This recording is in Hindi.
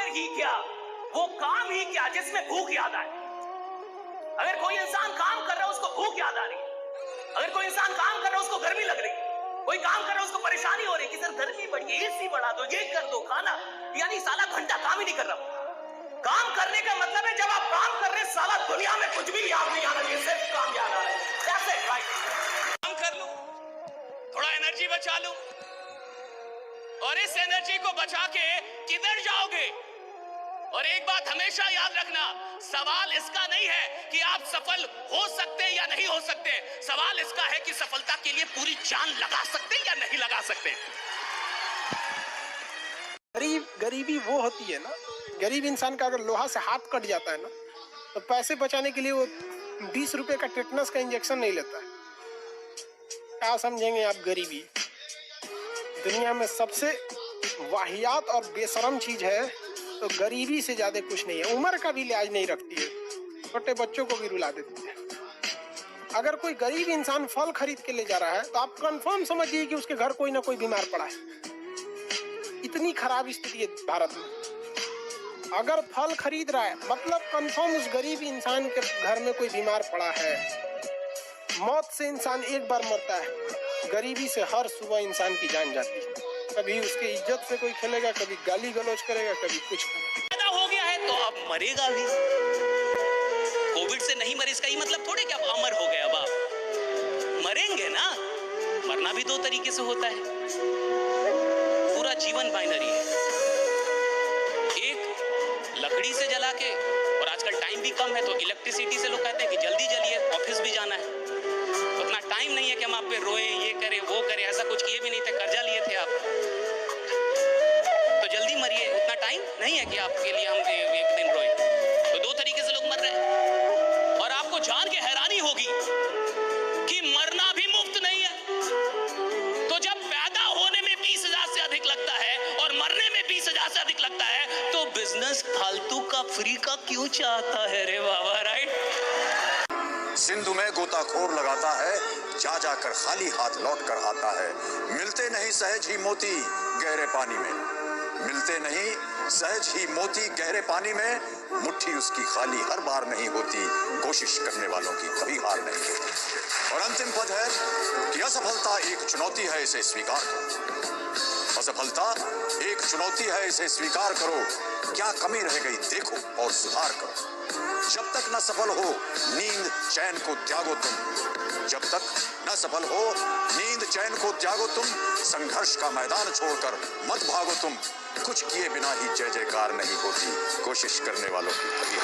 आखिर ही क्या, वो काम ही क्या जिसमें भूख याद आए। अगर कोई इंसान काम कर रहा है उसको भूख याद आ रही है, अगर कोई इंसान काम कर रहा है उसको गर्मी लग रही है, कोई काम कर रहा है उसको परेशानी हो रही है कि सर गर्मी बढ़ी है, एसी बढ़ा दो, ये कर दो, खाना, यानी साला घंटा काम ही नहीं कर रहा। काम करने का मतलब है जब आप काम कर रहे हैं साला दुनिया में कुछ भी याद नहीं आ रहा है, सिर्फ काम याद आ रहा है। That's it, right? काम कर लो, थोड़ा एनर्जी बचा लो, और इस एनर्जी को बचा के किधर जाओगे? और एक बात हमेशा याद रखना, सवाल इसका नहीं है कि आप सफल हो सकते हैं या नहीं हो सकते, सवाल इसका है कि सफलता के लिए पूरी जान लगा सकते हैं या नहीं लगा सकते। गरीबी वो होती है ना, गरीब इंसान का अगर लोहा से हाथ कट जाता है ना, तो पैसे बचाने के लिए वो 20 रुपए का टेटनस का इंजेक्शन नहीं लेता है। क्या समझेंगे आप गरीबी? दुनिया में सबसे वाहियात और बेशरम चीज है तो गरीबी से ज्यादा कुछ नहीं है। उम्र का भी लिहाज नहीं रखती है, छोटे बच्चों को भी रुला देती है। अगर कोई गरीब इंसान फल खरीद के ले जा रहा है तो आप कंफर्म समझिए कि उसके घर कोई ना कोई बीमार पड़ा है। इतनी खराब स्थिति है भारत में। अगर फल खरीद रहा है मतलब कंफर्म उस गरीब इंसान के घर में कोई बीमार पड़ा है। मौत से इंसान एक बार मरता है, गरीबी से हर सुबह इंसान की जान जाती है। कभी उसके इज्जत से कोई खेलेगा, कभी गाली गलौज करेगा, कभी कुछ करेगा। पैदा हो गया है तो अब मरेगा भी। कोविड से नहीं मरे इसका ही मतलब थोड़े कि अब अमर हो गए, अब आप मरेंगे ना। मरना भी दो तरीके से होता है, पूरा जीवन बाइनरी है। एक लकड़ी से जला के, और आजकल टाइम भी कम है तो इलेक्ट्रिसिटी से लोग कहते हैं कि जल्दी जलिए, ऑफिस भी जाना है, उतना टाइम नहीं है कि हम आप पे रोए, ये करे वो करे। ऐसा कुछ किए भी नहीं थे, कर्जा लिए थे आप, तो जल्दी मरिए, उतना टाइम नहीं है कि आपके लिए हम एक दिन रोए। तो दो तरीके से लोग मर रहे हैं, और आपको जान के हैरानी होगी कि मरना भी मुफ्त नहीं है। तो जब पैदा होने में 20,000 से अधिक लगता है और मरने में 20,000 से अधिक लगता है, तो बिजनेस फालतू का फ्री का क्यों चाहता है रे बाबा, राइट? सिंधु में गोताखोर लगाता है, जा जाकर खाली हाथ लौट कर आता है। मिलते नहीं सहज ही मोती गहरे पानी में, मिलते नहीं सहज ही मोती गहरे पानी में। मुट्ठी उसकी खाली हर बार नहीं होती, कोशिश करने वालों की कभी हार नहीं होती। और अंतिम पद है कि असफलता एक चुनौती है, इसे स्वीकार करो। असफलता एक चुनौती है, इसे स्वीकार करो। क्या कमी रह गई देखो और सुधार करो। जब तक न सफल हो नींद चैन को त्यागो तुम, जब तक न सफल हो नींद चैन को त्यागो तुम। संघर्ष का मैदान छोड़कर मत भागो तुम, कुछ किए बिना ही जय जयकार नहीं होती, कोशिश करने वालों की